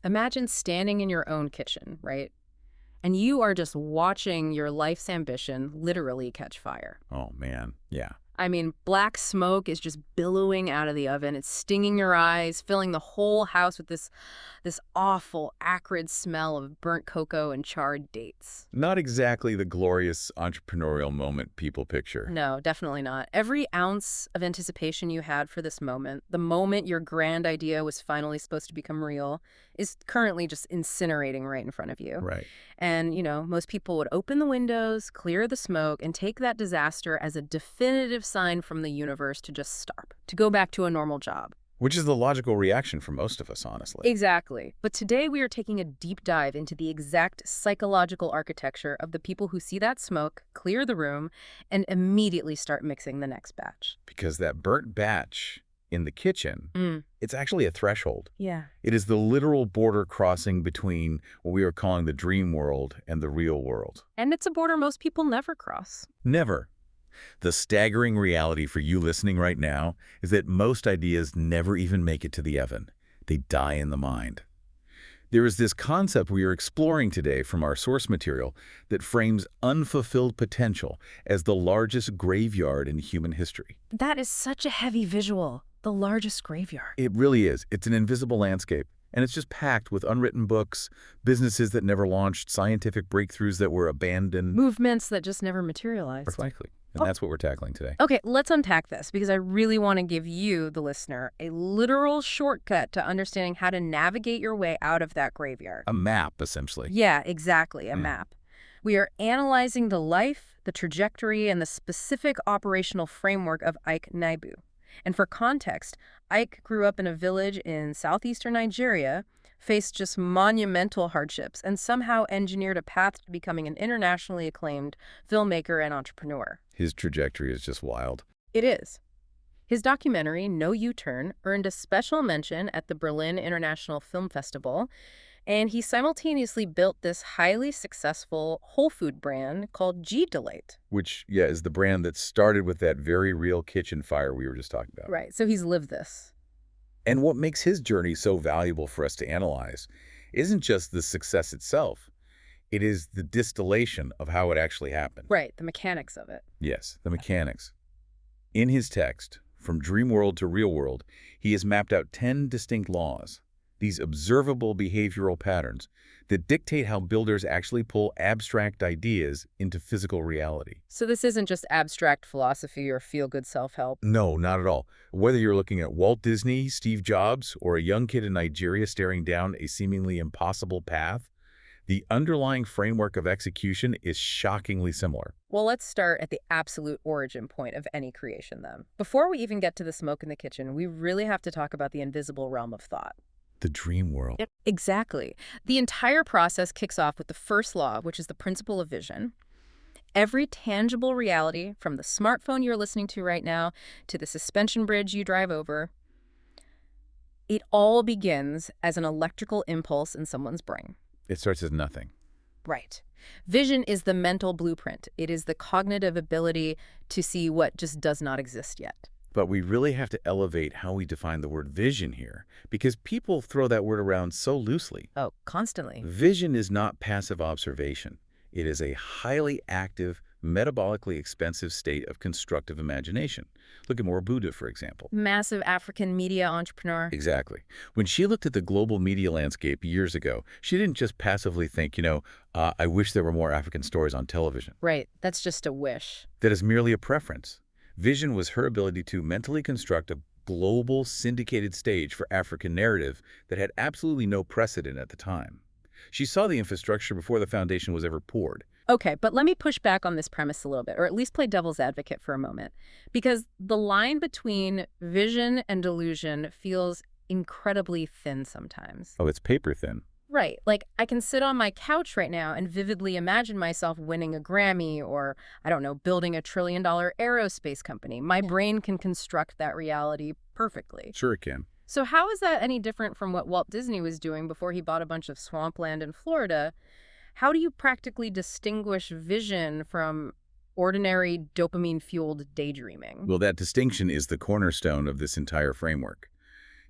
Imagine standing in your own kitchen, right? And you are just watching your life's ambition literally catch fire. Oh, man. Yeah. I mean, black smoke is just billowing out of the oven. It's stinging your eyes, filling the whole house with this awful, acrid smell of burnt cocoa and charred dates. Not exactly the glorious entrepreneurial moment people picture. No, definitely not. Every ounce of anticipation you had for this moment, the moment your grand idea was finally supposed to become real, is currently just incinerating right in front of you. Right. And, most people would open the windows, clear the smoke, and take that disaster as a definitive sign from the universe to just stop, to go back to a normal job. Which is the logical reaction for most of us, honestly. Exactly. But today we are taking a deep dive into the exact psychological architecture of the people who see that smoke, clear the room, and immediately start mixing the next batch. Because that burnt batch in the kitchen, it's actually a threshold. Yeah. It is the literal border crossing between what we are calling the dream world and the real world. And it's a border most people never cross. Never. The staggering reality for you listening right now is that most ideas never even make it to the oven. They die in the mind. There is this concept we are exploring today from our source material that frames unfulfilled potential as the largest graveyard in human history. That is such a heavy visual. The largest graveyard. It really is. It's an invisible landscape, and it's just packed with unwritten books, businesses that never launched, scientific breakthroughs that were abandoned. Movements that just never materialized. Precisely. And that's what we're tackling today. Okay, let's unpack this because I really want to give you, the listener, a literal shortcut to understanding how to navigate your way out of that graveyard. A map, essentially. Yeah, exactly, a map. We are analyzing the life, the trajectory, and the specific operational framework of Nnaebue. And for context, Ike grew up in a village in southeastern Nigeria, faced just monumental hardships, and somehow engineered a path to becoming an internationally acclaimed filmmaker and entrepreneur. His trajectory is just wild. It is. His documentary, No U-Turn, earned a special mention at the Berlin International Film Festival, and he simultaneously built this highly successful whole food brand called G-Delight. Which, yeah, is the brand that started with that very real kitchen fire we were just talking about. Right, so he's lived this. And what makes his journey so valuable for us to analyze isn't just the success itself. It is the distillation of how it actually happened. Right, the mechanics of it. Yes, the mechanics. In his text, From Dream World to Real World, he has mapped out 10 distinct laws, these observable behavioral patterns that dictate how builders actually pull abstract ideas into physical reality. So this isn't just abstract philosophy or feel-good self-help. No, not at all. Whether you're looking at Walt Disney, Steve Jobs, or a young kid in Nigeria staring down a seemingly impossible path, the underlying framework of execution is shockingly similar. Well, let's start at the absolute origin point of any creation, then. Before we even get to the smoke in the kitchen, we really have to talk about the invisible realm of thought. The dream world. Yep. Exactly. The entire process kicks off with the first law, which is the principle of vision. Every tangible reality, from the smartphone you're listening to right now to the suspension bridge you drive over, it all begins as an electrical impulse in someone's brain. It starts as nothing. Right. Vision is the mental blueprint. It is the cognitive ability to see what just does not exist yet. But we really have to elevate how we define the word vision here, because people throw that word around so loosely. Oh, constantly. Vision is not passive observation. It is a highly active, metabolically expensive state of constructive imagination. Look at Buddha, for example. Massive African media entrepreneur. Exactly. When she looked at the global media landscape years ago, she didn't just passively think, I wish there were more African stories on television. Right. That's just a wish. That is merely a preference. Vision was her ability to mentally construct a global syndicated stage for African narrative that had absolutely no precedent at the time. She saw the infrastructure before the foundation was ever poured. Okay, but let me push back on this premise a little bit, or at least play devil's advocate for a moment. Because the line between vision and delusion feels incredibly thin sometimes. Oh, it's paper thin. Right. Like, I can sit on my couch right now and vividly imagine myself winning a Grammy or, I don't know, building a $1 trillion aerospace company. My brain can construct that reality perfectly. Sure it can. So how is that any different from what Walt Disney was doing before he bought a bunch of swampland in Florida? How do you practically distinguish vision from ordinary dopamine-fueled daydreaming? Well, that distinction is the cornerstone of this entire framework.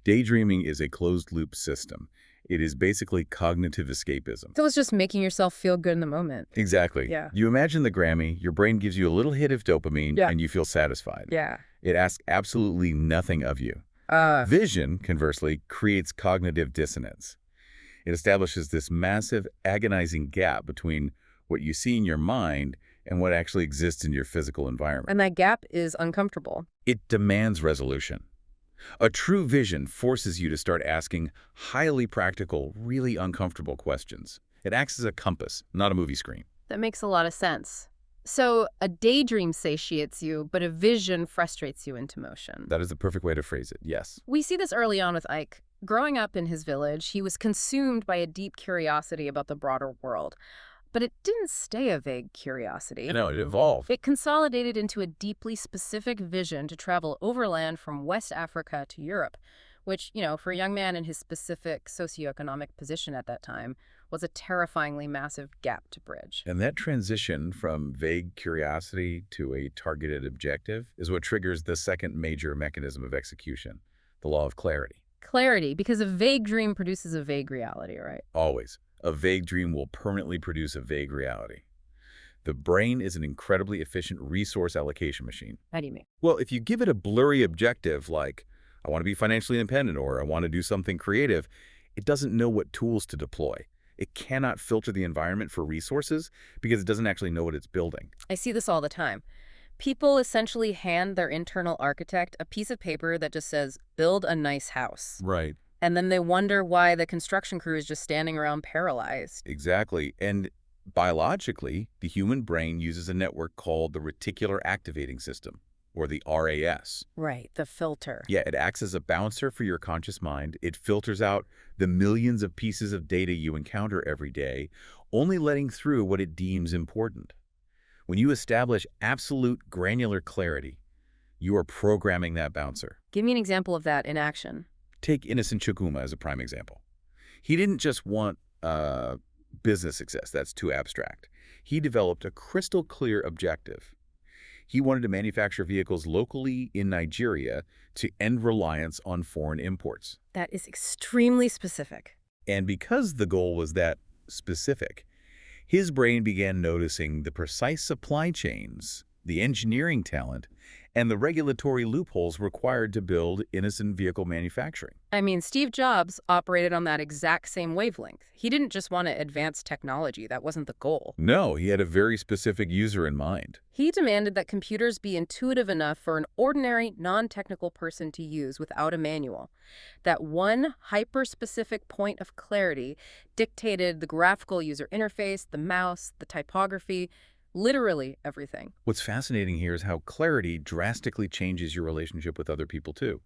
Daydreaming is a closed-loop system. It is basically cognitive escapism. So it's just making yourself feel good in the moment. Exactly. Yeah. You imagine the Grammy, your brain gives you a little hit of dopamine, Yeah. and you feel satisfied. Yeah. It asks absolutely nothing of you. Uh, Vision, conversely, creates cognitive dissonance. It establishes this massive, agonizing gap between what you see in your mind and what actually exists in your physical environment. and that gap is uncomfortable. It demands resolution. A true vision forces you to start asking highly practical, really uncomfortable questions. It acts as a compass, not a movie screen. That makes a lot of sense. So a daydream satiates you, but a vision frustrates you into motion. That is the perfect way to phrase it, yes. We see this early on with Ike. Growing up in his village, he was consumed by a deep curiosity about the broader world. But it didn't stay a vague curiosity. No, it evolved. It consolidated into a deeply specific vision to travel overland from West Africa to Europe, which, for a young man in his specific socioeconomic position at that time, was a terrifyingly massive gap to bridge. And that transition from vague curiosity to a targeted objective is what triggers the second major mechanism of execution, the law of clarity. Clarity, because a vague dream produces a vague reality, right? Always. A vague dream will permanently produce a vague reality. The brain is an incredibly efficient resource allocation machine. How do you mean? Well, if you give it a blurry objective like, I want to be financially independent or I want to do something creative, it doesn't know what tools to deploy. It cannot filter the environment for resources because it doesn't actually know what it's building. I see this all the time. People essentially hand their internal architect a piece of paper that just says, build a nice house. Right. And then they wonder why the construction crew is just standing around paralyzed. Exactly. And biologically, the human brain uses a network called the reticular activating system, or the RAS. Right, the filter. Yeah, it acts as a bouncer for your conscious mind. It filters out the millions of pieces of data you encounter every day, only letting through what it deems important. When you establish absolute granular clarity, you are programming that bouncer. Give me an example of that in action. Take Innocent Chukuma as a prime example. He didn't just want business success. That's too abstract. He developed a crystal clear objective. He wanted to manufacture vehicles locally in Nigeria to end reliance on foreign imports. That is extremely specific. And because the goal was that specific, his brain began noticing the precise supply chains, the engineering talent, and the regulatory loopholes required to build innocent vehicle manufacturing. I mean, Steve Jobs operated on that exact same wavelength. He didn't just want to advance technology. That wasn't the goal. No, he had a very specific user in mind. He demanded that computers be intuitive enough for an ordinary, non-technical person to use without a manual. That one hyper-specific point of clarity dictated the graphical user interface, the mouse, the typography, literally everything. What's fascinating here is how clarity drastically changes your relationship with other people too.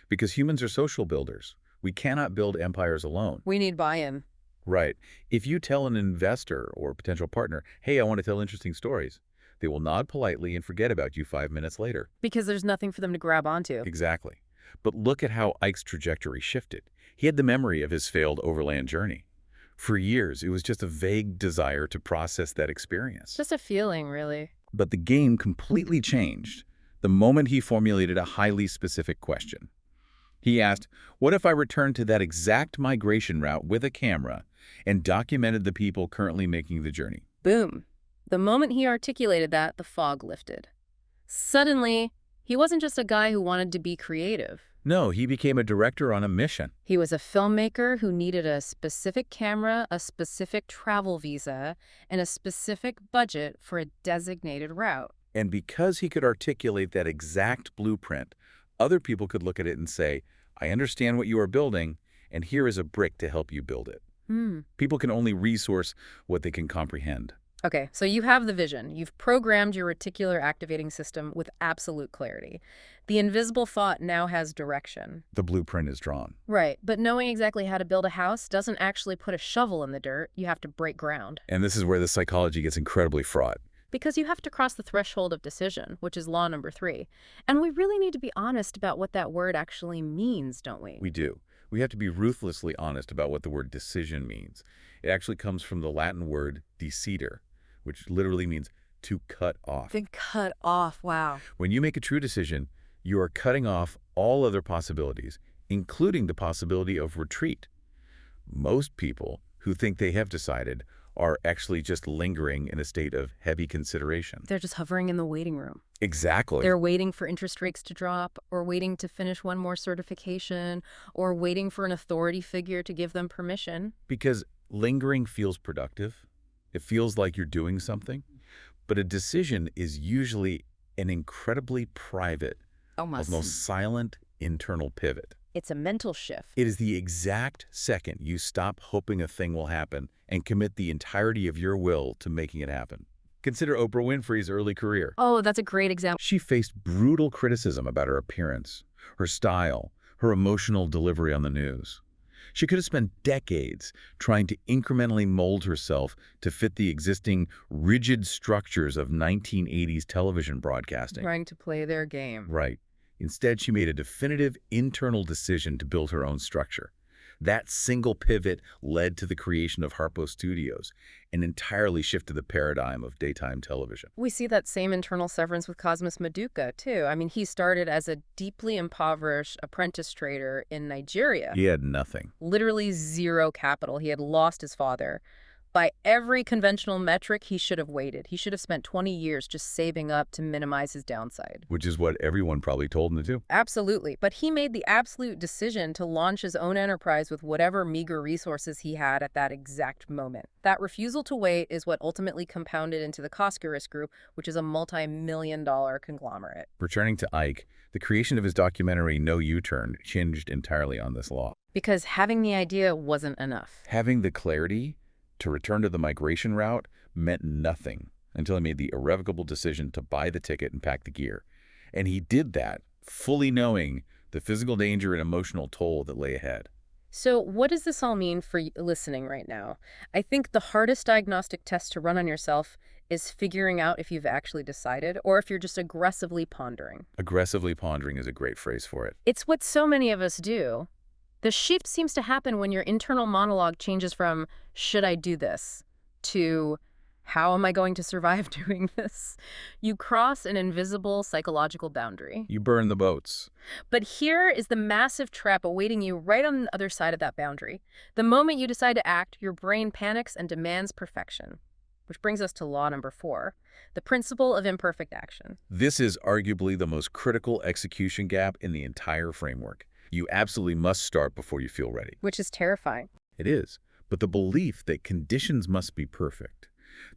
Because humans are social builders. We cannot build empires alone. We need buy-in. Right. If you tell an investor or potential partner, hey, I want to tell interesting stories, they will nod politely and forget about you 5 minutes later. Because there's nothing for them to grab onto. Exactly. But look at how Ike's trajectory shifted. He had the memory of his failed overland journey. For years, it was just a vague desire to process that experience. Just a feeling, really. But the game completely changed the moment he formulated a highly specific question. He asked, what if I returned to that exact migration route with a camera and documented the people currently making the journey? Boom. The moment he articulated that, the fog lifted. Suddenly, he wasn't just a guy who wanted to be creative. No, he became a director on a mission. He was a filmmaker who needed a specific camera, a specific travel visa, and a specific budget for a designated route. And because he could articulate that exact blueprint, other people could look at it and say, I understand what you are building, and here is a brick to help you build it. People can only resource what they can comprehend. Okay, so you have the vision. You've programmed your reticular activating system with absolute clarity. The invisible thought now has direction. The blueprint is drawn. Right, but knowing exactly how to build a house doesn't actually put a shovel in the dirt. You have to break ground. And this is where the psychology gets incredibly fraught. Because you have to cross the threshold of decision, which is law number 3. And we really need to be honest about what that word actually means, don't we? We do. We have to be ruthlessly honest about what the word decision means. It actually comes from the Latin word decidere, which literally means to cut off. Then cut off, wow. When you make a true decision, you are cutting off all other possibilities, including the possibility of retreat. Most people who think they have decided are actually just lingering in a state of heavy consideration. They're just hovering in the waiting room. Exactly. They're waiting for interest rates to drop, or waiting to finish one more certification, or waiting for an authority figure to give them permission. Because lingering feels productive. It feels like you're doing something. But a decision is usually an incredibly private, almost silent internal pivot. It's a mental shift. It is the exact second you stop hoping a thing will happen and commit the entirety of your will to making it happen. Consider Oprah Winfrey's early career. Oh, that's a great example. She faced brutal criticism about her appearance, her style, her emotional delivery on the news. She could have spent decades trying to incrementally mold herself to fit the existing rigid structures of 1980s television broadcasting. Trying to play their game. Right. Instead, she made a definitive internal decision to build her own structure. That single pivot led to the creation of Harpo Studios and entirely shifted the paradigm of daytime television. We see that same internal severance with Cosmas Maduka, too. I mean, he started as a deeply impoverished apprentice trader in Nigeria. He had nothing. Literally zero capital. He had lost his father. By every conventional metric, he should have waited. He should have spent 20 years just saving up to minimize his downside. Which is what everyone probably told him to do. Absolutely. But he made the absolute decision to launch his own enterprise with whatever meager resources he had at that exact moment. That refusal to wait is what ultimately compounded into the Coscaris Group, which is a multi-million-dollar conglomerate. Returning to Ike, the creation of his documentary No U-Turn hinged entirely on this law. Because having the idea wasn't enough. Having the clarity to return to the migration route meant nothing until he made the irrevocable decision to buy the ticket and pack the gear. And he did that, fully knowing the physical danger and emotional toll that lay ahead. So what does this all mean for you listening right now? I think the hardest diagnostic test to run on yourself is figuring out if you've actually decided or if you're just aggressively pondering. Aggressively pondering is a great phrase for it. It's what so many of us do. The shift seems to happen when your internal monologue changes from, should I do this, to, how am I going to survive doing this? You cross an invisible psychological boundary. You burn the boats. But here is the massive trap awaiting you right on the other side of that boundary. The moment you decide to act, your brain panics and demands perfection. Which brings us to law number 4, the principle of imperfect action. This is arguably the most critical execution gap in the entire framework. You absolutely must start before you feel ready. Which is terrifying. It is. But the belief that conditions must be perfect,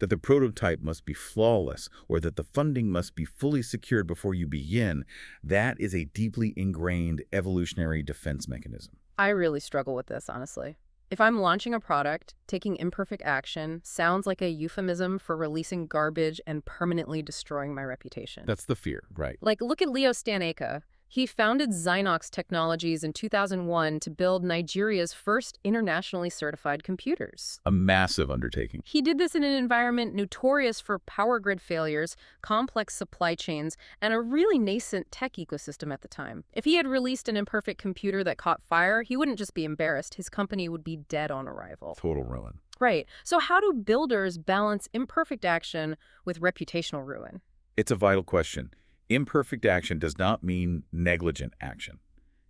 that the prototype must be flawless, or that the funding must be fully secured before you begin, that is a deeply ingrained evolutionary defense mechanism. I really struggle with this, honestly. If I'm launching a product, taking imperfect action sounds like a euphemism for releasing garbage and permanently destroying my reputation. That's the fear, right? Like, look at Leo Staneka. He founded Zynox Technologies in 2001 to build Nigeria's first internationally certified computers. A massive undertaking. He did this in an environment notorious for power grid failures, complex supply chains, and a really nascent tech ecosystem at the time. If he had released an imperfect computer that caught fire, he wouldn't just be embarrassed, his company would be dead on arrival. Total ruin. Right. So how do builders balance imperfect action with reputational ruin? It's a vital question. Imperfect action does not mean negligent action.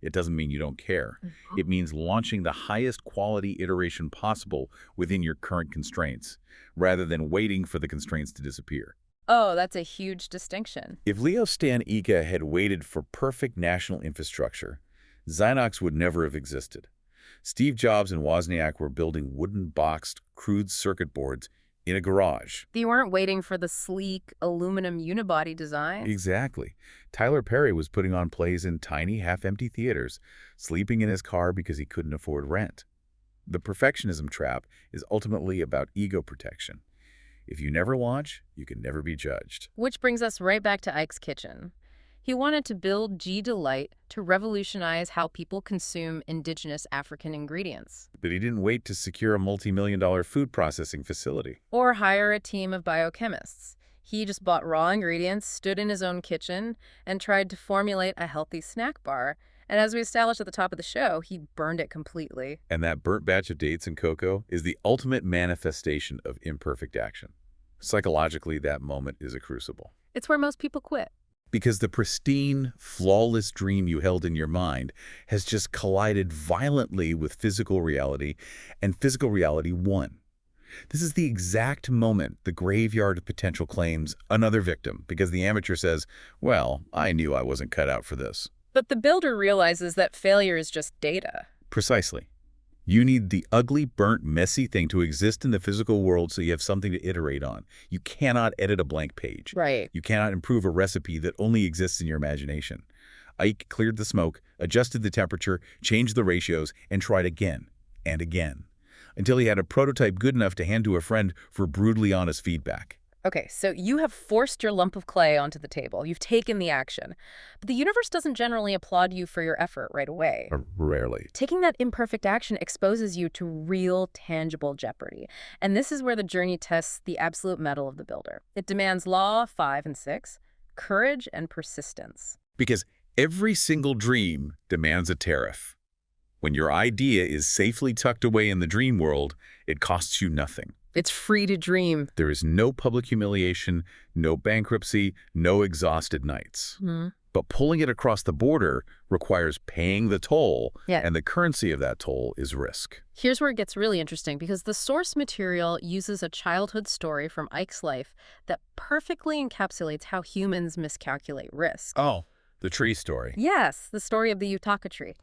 It doesn't mean you don't care. It means launching the highest quality iteration possible within your current constraints, rather than waiting for the constraints to disappear. Oh, that's a huge distinction. If Leo Staneka had waited for perfect national infrastructure, Zynox would never have existed. Steve Jobs and Wozniak were building wooden boxed, crude circuit boards in a garage. They weren't waiting for the sleek aluminum unibody design. Exactly. Tyler Perry was putting on plays in tiny, half-empty theaters, sleeping in his car because he couldn't afford rent. The perfectionism trap is ultimately about ego protection. If you never launch, you can never be judged. Which brings us right back to Ike's kitchen. He wanted to build G-Delight to revolutionize how people consume indigenous African ingredients. But he didn't wait to secure a multi-million-dollar food processing facility. Or hire a team of biochemists. He just bought raw ingredients, stood in his own kitchen, and tried to formulate a healthy snack bar. And as we established at the top of the show, he burned it completely. And that burnt batch of dates and cocoa is the ultimate manifestation of imperfect action. Psychologically, that moment is a crucible. It's where most people quit. Because the pristine, flawless dream you held in your mind has just collided violently with physical reality, and physical reality won. This is the exact moment the graveyard of potential claims another victim, because the amateur says, well, I knew I wasn't cut out for this. But the builder realizes that failure is just data. Precisely. You need the ugly, burnt, messy thing to exist in the physical world so you have something to iterate on. You cannot edit a blank page. Right. You cannot improve a recipe that only exists in your imagination. Ike cleared the smoke, adjusted the temperature, changed the ratios, and tried again and again, until he had a prototype good enough to hand to a friend for brutally honest feedback. Okay, so you have forced your lump of clay onto the table. You've taken the action. But the universe doesn't generally applaud you for your effort right away. Rarely. Taking that imperfect action exposes you to real, tangible jeopardy. And this is where the journey tests the absolute mettle of the builder. It demands law 5 and 6, courage and persistence. Because every single dream demands a tariff. When your idea is safely tucked away in the dream world, it costs you nothing. It's free to dream. There is no public humiliation, no bankruptcy, no exhausted nights. But pulling it across the border requires paying the toll, and the currency of that toll is risk. Here's where it gets really interesting, because the source material uses a childhood story from Ike's life that perfectly encapsulates how humans miscalculate risk. Oh, the tree story. Yes, the story of the Utaka tree.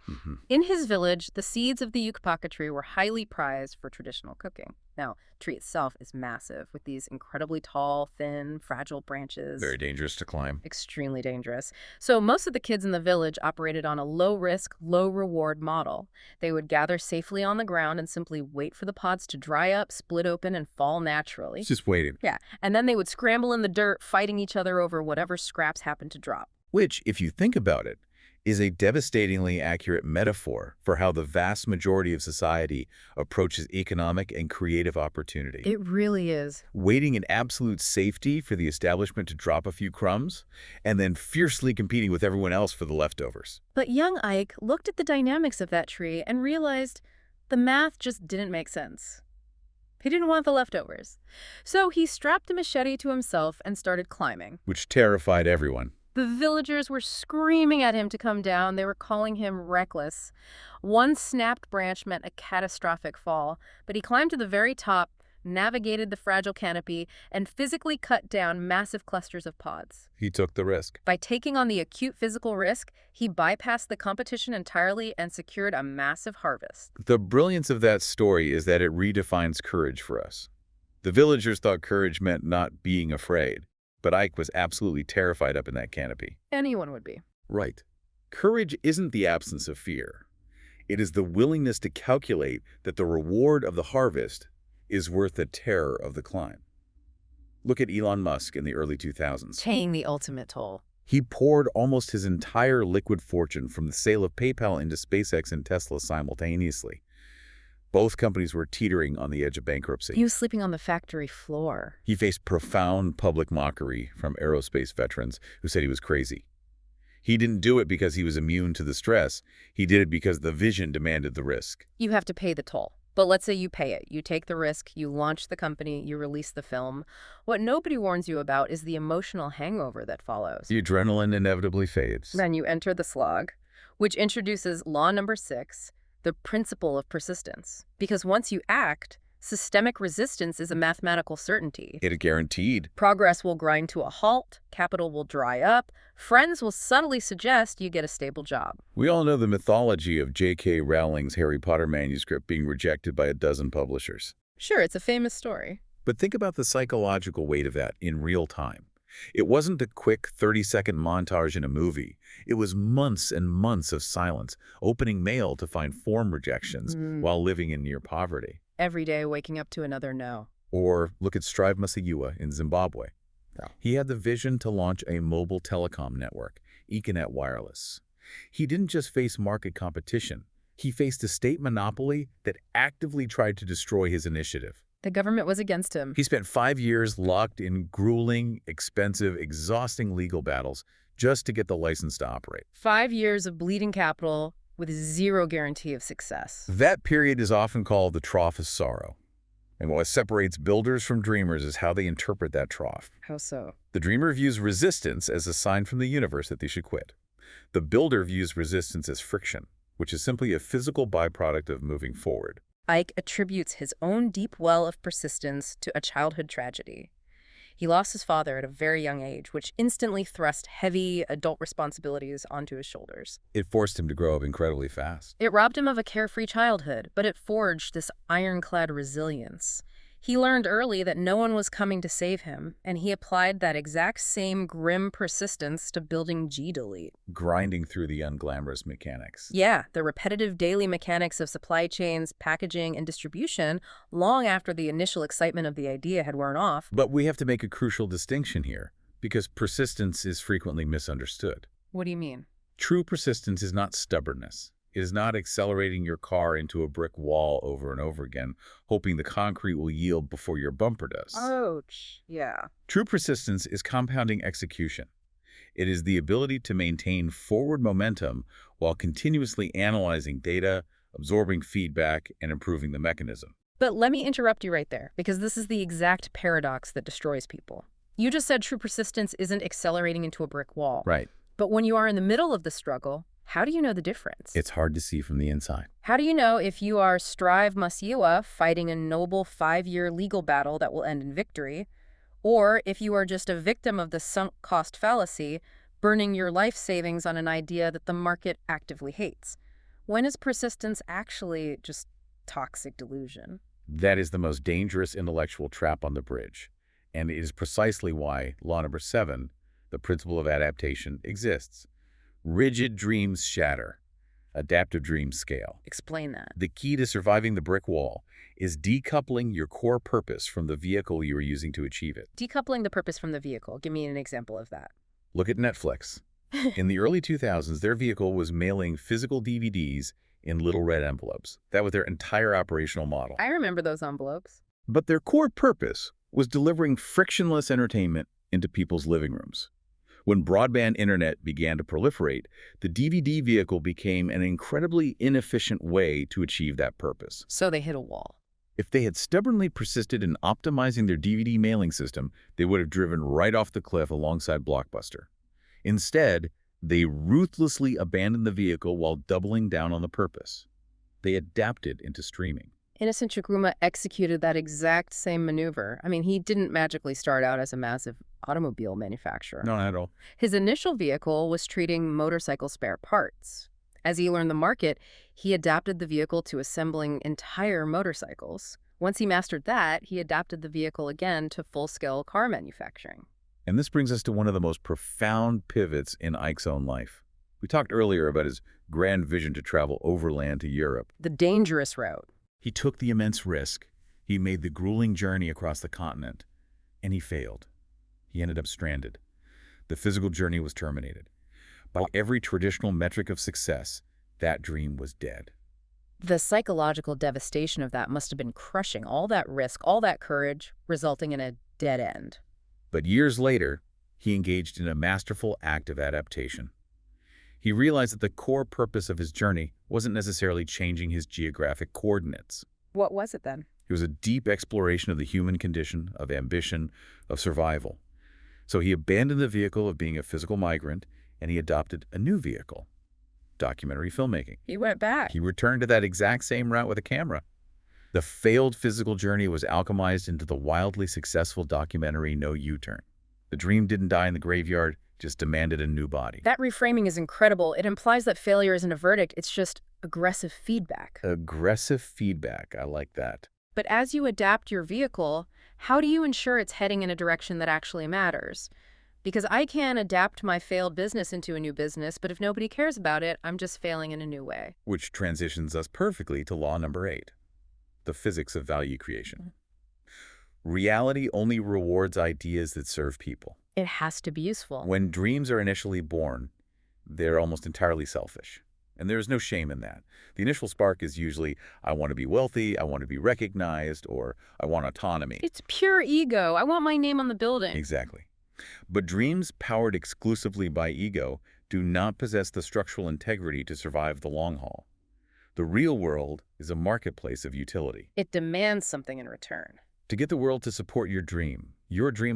In his village, the seeds of the Utaka tree were highly prized for traditional cooking. Now, the tree itself is massive, with these incredibly tall, thin, fragile branches. Very dangerous to climb. Extremely dangerous. So most of the kids in the village operated on a low-risk, low-reward model. They would gather safely on the ground and simply wait for the pods to dry up, split open, and fall naturally. It's just waiting. Yeah, and then they would scramble in the dirt, fighting each other over whatever scraps happened to drop. Which, if you think about it, is a devastatingly accurate metaphor for how the vast majority of society approaches economic and creative opportunity. It really is. Waiting in absolute safety for the establishment to drop a few crumbs, and then fiercely competing with everyone else for the leftovers. But young Ike looked at the dynamics of that tree and realized the math just didn't make sense. He didn't want the leftovers. So he strapped a machete to himself and started climbing. Which terrified everyone. The villagers were screaming at him to come down. They were calling him reckless. One snapped branch meant a catastrophic fall, but he climbed to the very top, navigated the fragile canopy, and physically cut down massive clusters of pods. He took the risk. By taking on the acute physical risk, he bypassed the competition entirely and secured a massive harvest. The brilliance of that story is that it redefines courage for us. The villagers thought courage meant not being afraid. But Ike was absolutely terrified up in that canopy. Anyone would be. Right. Courage isn't the absence of fear. It is the willingness to calculate that the reward of the harvest is worth the terror of the climb. Look at Elon Musk in the early 2000s. Paying the ultimate toll. He poured almost his entire liquid fortune from the sale of PayPal into SpaceX and Tesla simultaneously. Both companies were teetering on the edge of bankruptcy. He was sleeping on the factory floor. He faced profound public mockery from aerospace veterans who said he was crazy. He didn't do it because he was immune to the stress. He did it because the vision demanded the risk. You have to pay the toll. But let's say you pay it. You take the risk, you launch the company, you release the film. What nobody warns you about is the emotional hangover that follows. The adrenaline inevitably fades. Then you enter the slog, which introduces law number 6, the principle of persistence. Because once you act, systemic resistance is a mathematical certainty. It is guaranteed. Progress will grind to a halt, capital will dry up, friends will subtly suggest you get a stable job. We all know the mythology of J.K. Rowling's Harry Potter manuscript being rejected by a dozen publishers. Sure, it's a famous story. But think about the psychological weight of that in real time. It wasn't a quick 30-second montage in a movie. It was months and months of silence, opening mail to find form rejections while living in near poverty. Every day waking up to another no. Or look at Strive Masayiwa in Zimbabwe. He had the vision to launch a mobile telecom network, Econet Wireless. He didn't just face market competition. He faced a state monopoly that actively tried to destroy his initiative. The government was against him. He spent 5 years locked in grueling, expensive, exhausting legal battles just to get the license to operate. 5 years of bleeding capital with zero guarantee of success. That period is often called the trough of sorrow. And what separates builders from dreamers is how they interpret that trough. How so? The dreamer views resistance as a sign from the universe that they should quit. The builder views resistance as friction, which is simply a physical byproduct of moving forward. Ike attributes his own deep well of persistence to a childhood tragedy. He lost his father at a very young age, which instantly thrust heavy adult responsibilities onto his shoulders. It forced him to grow up incredibly fast. It robbed him of a carefree childhood, but it forged this ironclad resilience. He learned early that no one was coming to save him, and he applied that exact same grim persistence to building G-Delete. Grinding through the unglamorous mechanics. Yeah, the repetitive daily mechanics of supply chains, packaging, and distribution, long after the initial excitement of the idea had worn off. But we have to make a crucial distinction here, because persistence is frequently misunderstood. What do you mean? True persistence is not stubbornness. It is not accelerating your car into a brick wall over and over again, hoping the concrete will yield before your bumper does. Ouch. Yeah. True persistence is compounding execution. It is the ability to maintain forward momentum while continuously analyzing data, absorbing feedback, and improving the mechanism. But let me interrupt you right there, because this is the exact paradox that destroys people. You just said true persistence isn't accelerating into a brick wall. Right. But when you are in the middle of the struggle, how do you know the difference? It's hard to see from the inside. How do you know if you are Strive Masiyiwa fighting a noble 5-year legal battle that will end in victory, or if you are just a victim of the sunk cost fallacy, burning your life savings on an idea that the market actively hates? When is persistence actually just toxic delusion? That is the most dangerous intellectual trap on the bridge. And it is precisely why law number 7, the principle of adaptation, exists. Rigid dreams shatter. Adaptive dreams scale. Explain that. The key to surviving the brick wall is decoupling your core purpose from the vehicle you are using to achieve it. Decoupling the purpose from the vehicle. Give me an example of that. Look at Netflix. In the early 2000s, their vehicle was mailing physical DVDs in little red envelopes. That was their entire operational model. I remember those envelopes. But their core purpose was delivering frictionless entertainment into people's living rooms. When broadband internet began to proliferate, the DVD vehicle became an incredibly inefficient way to achieve that purpose. So they hit a wall. If they had stubbornly persisted in optimizing their DVD mailing system, they would have driven right off the cliff alongside Blockbuster. Instead, they ruthlessly abandoned the vehicle while doubling down on the purpose. They adapted into streaming. Innocent Chukwuma executed that exact same maneuver. I mean, he didn't magically start out as a massive automobile manufacturer. No, not at all. His initial vehicle was treating motorcycle spare parts. As he learned the market, he adapted the vehicle to assembling entire motorcycles. Once he mastered that, he adapted the vehicle again to full-scale car manufacturing. And this brings us to one of the most profound pivots in Ike's own life. We talked earlier about his grand vision to travel overland to Europe. The dangerous route. He took the immense risk. He made the grueling journey across the continent, and he failed. He ended up stranded. The physical journey was terminated. By every traditional metric of success, that dream was dead. The psychological devastation of that must have been crushing. All that risk, all that courage, resulting in a dead end. But years later, he engaged in a masterful act of adaptation. He realized that the core purpose of his journey wasn't necessarily changing his geographic coordinates. What was it then? It was a deep exploration of the human condition, of ambition, of survival. So he abandoned the vehicle of being a physical migrant, and he adopted a new vehicle, documentary filmmaking. He went back. He returned to that exact same route with a camera. The failed physical journey was alchemized into the wildly successful documentary No U-Turn. The dream didn't die in the graveyard, just demanded a new body. That reframing is incredible. It implies that failure isn't a verdict, it's just aggressive feedback. Aggressive feedback, I like that. But as you adapt your vehicle, how do you ensure it's heading in a direction that actually matters? Because I can adapt my failed business into a new business, but if nobody cares about it, I'm just failing in a new way. Which transitions us perfectly to law number 8, the physics of value creation. Reality only rewards ideas that serve people. It has to be useful. When dreams are initially born, they're almost entirely selfish. And there's no shame in that. The initial spark is usually, I want to be wealthy, I want to be recognized, or I want autonomy. It's pure ego. I want my name on the building. Exactly. But dreams powered exclusively by ego do not possess the structural integrity to survive the long haul. The real world is a marketplace of utility. It demands something in return. To get the world to support your dream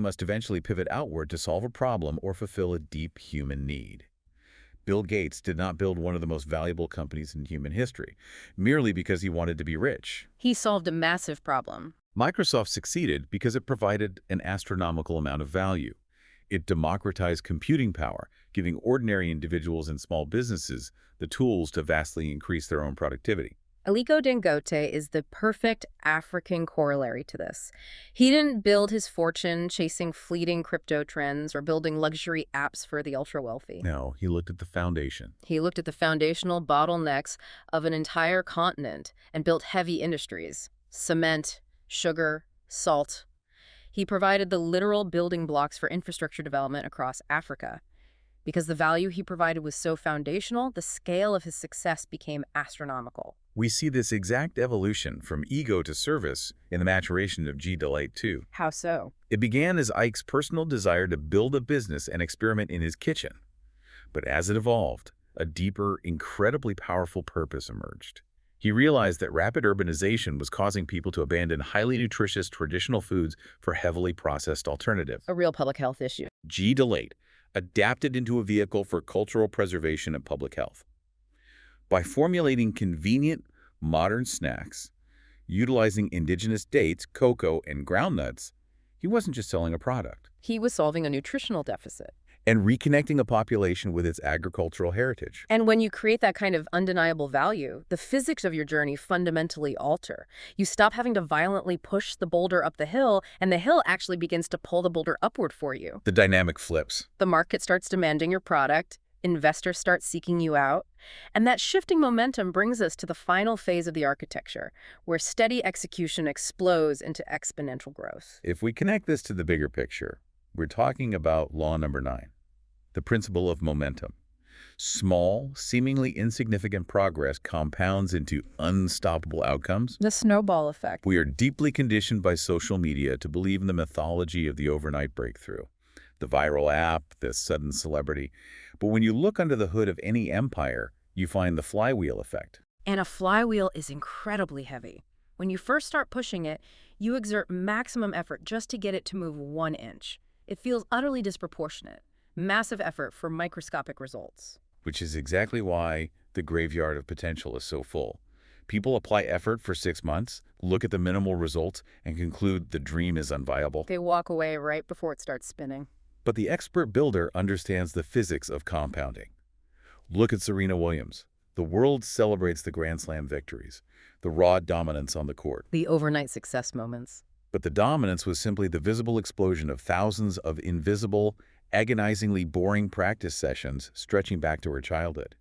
must eventually pivot outward to solve a problem or fulfill a deep human need. Bill Gates did not build one of the most valuable companies in human history, merely because he wanted to be rich. He solved a massive problem. Microsoft succeeded because it provided an astronomical amount of value. It democratized computing power, giving ordinary individuals and small businesses the tools to vastly increase their own productivity. Aliko Dangote is the perfect African corollary to this. He didn't build his fortune chasing fleeting crypto trends or building luxury apps for the ultra-wealthy. No, he looked at the foundation. He looked at the foundational bottlenecks of an entire continent and built heavy industries: cement, sugar, salt. He provided the literal building blocks for infrastructure development across Africa. Because the value he provided was so foundational, the scale of his success became astronomical. We see this exact evolution from ego to service in the maturation of G. Delight too. How so? It began as Ike's personal desire to build a business and experiment in his kitchen. But as it evolved, a deeper, incredibly powerful purpose emerged. He realized that rapid urbanization was causing people to abandon highly nutritious traditional foods for heavily processed alternatives. A real public health issue. G. Delight adapted into a vehicle for cultural preservation and public health. By formulating convenient, modern snacks, utilizing indigenous dates, cocoa, and groundnuts, he wasn't just selling a product. He was solving a nutritional deficit. And reconnecting a population with its agricultural heritage. And when you create that kind of undeniable value, the physics of your journey fundamentally alter. You stop having to violently push the boulder up the hill, and the hill actually begins to pull the boulder upward for you. The dynamic flips. The market starts demanding your product, investors start seeking you out, and that shifting momentum brings us to the final phase of the architecture, where steady execution explodes into exponential growth. If we connect this to the bigger picture, we're talking about law number 9, the principle of momentum. Small, seemingly insignificant progress compounds into unstoppable outcomes. The snowball effect. We are deeply conditioned by social media to believe in the mythology of the overnight breakthrough, the viral app, the sudden celebrity. But when you look under the hood of any empire, you find the flywheel effect. And a flywheel is incredibly heavy. When you first start pushing it, you exert maximum effort just to get it to move 1 inch. It feels utterly disproportionate. Massive effort for microscopic results. Which is exactly why the graveyard of potential is so full. People apply effort for 6 months, look at the minimal results, and conclude the dream is unviable. They walk away right before it starts spinning. But the expert builder understands the physics of compounding. Look at Serena Williams. The world celebrates the Grand Slam victories, the raw dominance on the court. The overnight success moments. But the dominance was simply the visible explosion of thousands of invisible, agonizingly boring practice sessions stretching back to her childhood.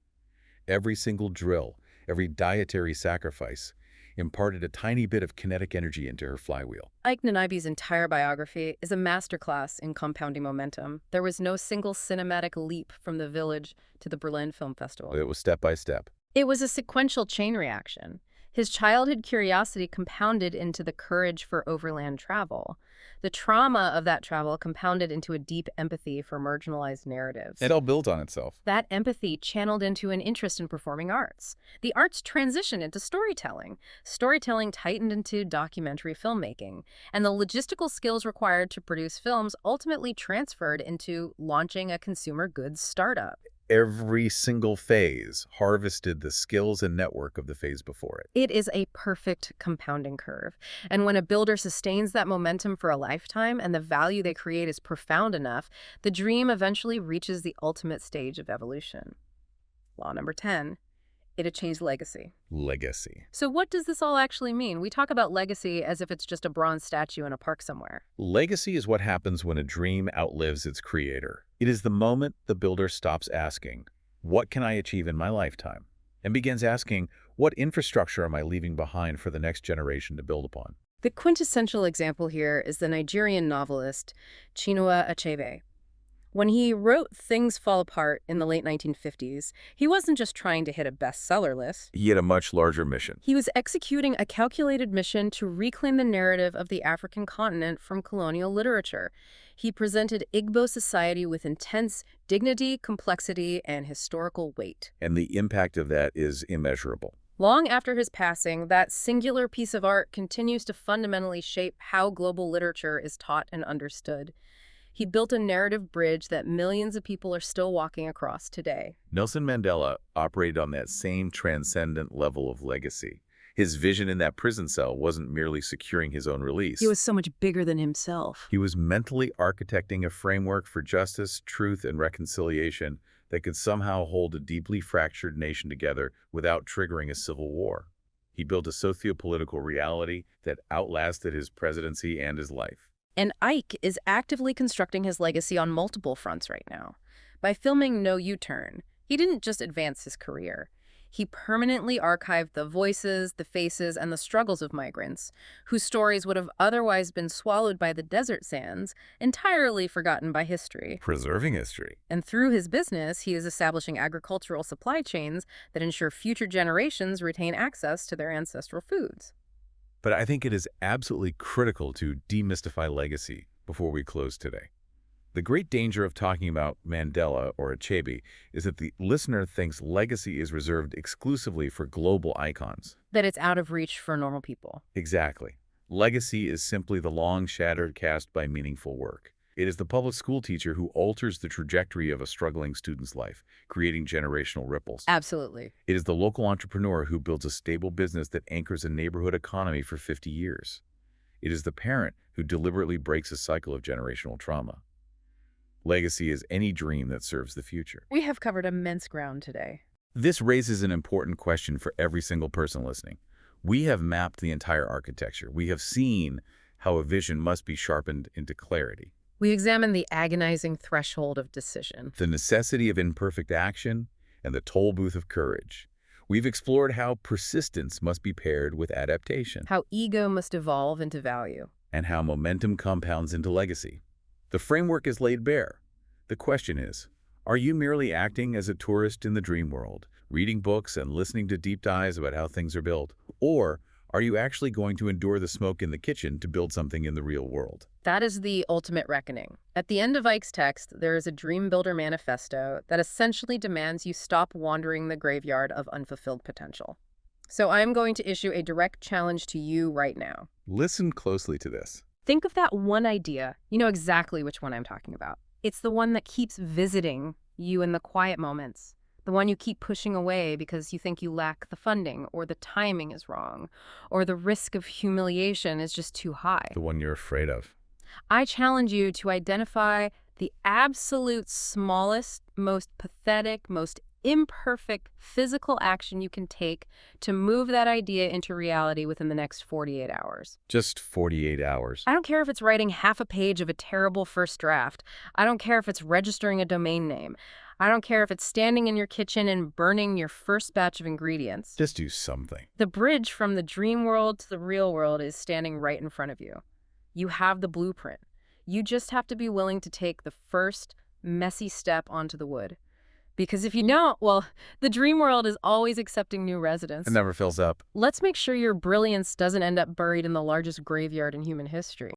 Every single drill, every dietary sacrifice, imparted a tiny bit of kinetic energy into her flywheel. Ike Nnaibue's entire biography is a masterclass in compounding momentum. There was no single cinematic leap from the village to the Berlin Film Festival. It was step by step. It was a sequential chain reaction. His childhood curiosity compounded into the courage for overland travel. The trauma of that travel compounded into a deep empathy for marginalized narratives. It all built on itself. That empathy channeled into an interest in performing arts. The arts transitioned into storytelling. Storytelling tightened into documentary filmmaking. And the logistical skills required to produce films ultimately transferred into launching a consumer goods startup. Every single phase harvested the skills and network of the phase before it. It is a perfect compounding curve. And when a builder sustains that momentum for a lifetime and the value they create is profound enough, the dream eventually reaches the ultimate stage of evolution. Law number 10. It achieves legacy. Legacy. So what does this all actually mean? We talk about legacy as if it's just a bronze statue in a park somewhere. Legacy is what happens when a dream outlives its creator. It is the moment the builder stops asking, what can I achieve in my lifetime? And begins asking, what infrastructure am I leaving behind for the next generation to build upon? The quintessential example here is the Nigerian novelist Chinua Achebe. When he wrote Things Fall Apart in the late 1950s, he wasn't just trying to hit a bestseller list. He had a much larger mission. He was executing a calculated mission to reclaim the narrative of the African continent from colonial literature. He presented Igbo society with intense dignity, complexity, and historical weight. And the impact of that is immeasurable. Long after his passing, that singular piece of art continues to fundamentally shape how global literature is taught and understood. He built a narrative bridge that millions of people are still walking across today. Nelson Mandela operated on that same transcendent level of legacy. His vision in that prison cell wasn't merely securing his own He release. was so much bigger than himself. He was mentally architecting a framework for justice, truth, and reconciliation that could somehow hold a deeply fractured nation together without triggering a civil war. He built a socio-political reality that outlasted his presidency and his life. And Ike is actively constructing his legacy on multiple fronts right now. By filming No U-Turn, he didn't just advance his career. He permanently archived the voices, the faces, and the struggles of migrants, whose stories would have otherwise been swallowed by the desert sands, entirely forgotten by history. Preserving history. And through his business, he is establishing agricultural supply chains that ensure future generations retain access to their ancestral foods. But I think it is absolutely critical to demystify legacy before we close today. The great danger of talking about Mandela or Nnaebue is that the listener thinks legacy is reserved exclusively for global icons. That it's out of reach for normal people. Exactly. Legacy is simply the long shadow cast by meaningful work. It is the public school teacher who alters the trajectory of a struggling student's life, creating generational ripples. Absolutely. It is the local entrepreneur who builds a stable business that anchors a neighborhood economy for 50 years. It is the parent who deliberately breaks a cycle of generational trauma. Legacy is any dream that serves the future. We have covered immense ground today. This raises an important question for every single person listening. We have mapped the entire architecture. We have seen how a vision must be sharpened into clarity. We examine the agonizing threshold of decision. The necessity of imperfect action and the toll booth of courage. We've explored how persistence must be paired with adaptation. How ego must evolve into value. And how momentum compounds into legacy. The framework is laid bare. The question is, are you merely acting as a tourist in the dream world, reading books and listening to deep dives about how things are built? Or are you actually going to endure the smoke in the kitchen to build something in the real world? That is the ultimate reckoning. At the end of Ike's text, there is a Dream Builder manifesto that essentially demands you stop wandering the graveyard of unfulfilled potential. So I'm going to issue a direct challenge to you right now. Listen closely to this. Think of that one idea. You know exactly which one I'm talking about. It's the one that keeps visiting you in the quiet moments. The one you keep pushing away because you think you lack the funding, or the timing is wrong, or the risk of humiliation is just too high. The one you're afraid of. I challenge you to identify the absolute smallest, most pathetic, most imperfect physical action you can take to move that idea into reality within the next 48 hours. Just 48 hours. I don't care if it's writing half a page of a terrible first draft. I don't care if it's registering a domain name. I don't care if it's standing in your kitchen and burning your first batch of ingredients. Just do something. The bridge from the dream world to the real world is standing right in front of you. You have the blueprint. You just have to be willing to take the first messy step onto the wood. Because if you don't, well, the dream world is always accepting new residents. It never fills up. Let's make sure your brilliance doesn't end up buried in the largest graveyard in human history.